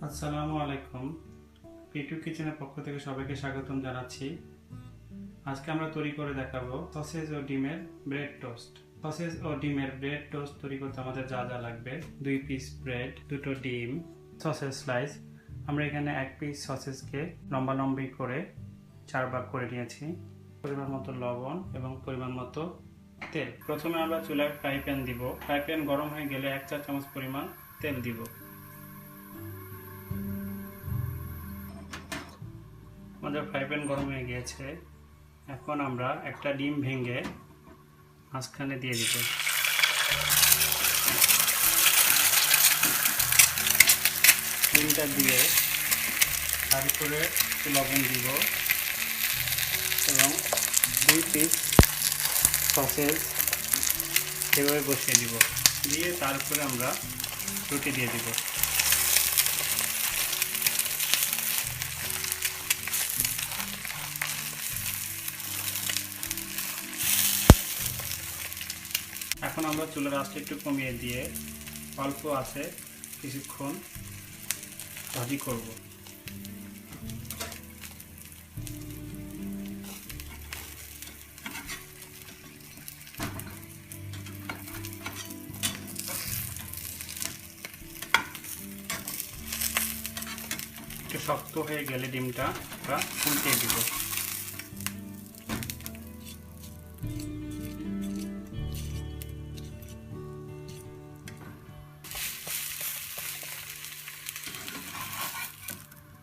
আসসালামু আলাইকুম। পিটু কিচেনের পক্ষ থেকে সবাইকে স্বাগতম জানাচ্ছি। আজকে আমরা তৈরি করে দেখাবো সসেজ ও ডিমের ব্রেড টোস্ট। সসেজ ও ডিমের ব্রেড টোস্ট তৈরি করতে আমাদের যা যা লাগবে: 2 পিস ব্রেড, 2টো ডিম, সসেজ স্লাইস। আমরা এখানে 1 পিস সসেজকে লম্বালম্বি করে 4 ভাগ করে নিয়েছি। পরিমাণ মতো লবণ এবং পরিমাণ মতো তেল। প্রথমে আমরা চুলায় ফ্রাই প্যান দিব। ফ্রাই প্যান গরম হয়ে গেলে 1 চা চামচ পরিমাণ তেল দিব। আমাদের ফ্রাই প্যান গরম হয়ে গিয়েছে। এখন আমরা একটা ডিম ভেঙে মাঝখানে দিয়ে দিব। ডিমটা দিয়ে তারপরে লবণ দিব এবং 2 পিস সসেজ এভাবে বসিয়ে দিব। দিয়ে তারপরে আমরা রুটি দিয়ে দিব। এখন আমরা চুলার আঁচটা একটু কমিয়ে দিয়ে অল্প আছে কিছুক্ষণ ভাজি করব। একটু শক্ত হয়ে গেলে ডিমটা আমরা উল্টে দিব।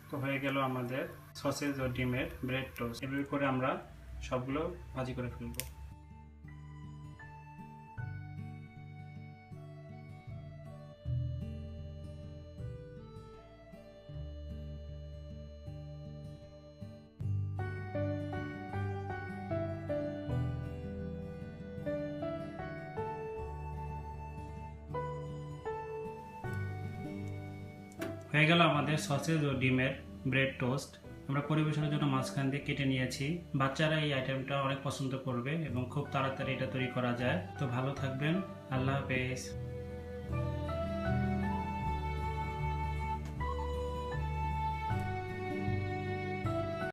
তো হয়ে গেল আমাদের সসেজ ও ডিমের ব্রেড টোস্ট। এভাবে করে আমরা সবগুলো ভাজি করে ফেলব। হয়ে গেল আমাদের সসেজ ও ডিমের ব্রেড টোস্ট। আমরা পরিবেশনের জন্য মাঝখান দিয়ে কেটে নিয়েছি। বাচ্চারা এই আইটেমটা অনেক পছন্দ করবে এবং খুব তাড়াতাড়ি এটা তৈরি করা যায়। তো ভালো থাকবেন। আল্লাহ হাফেজ।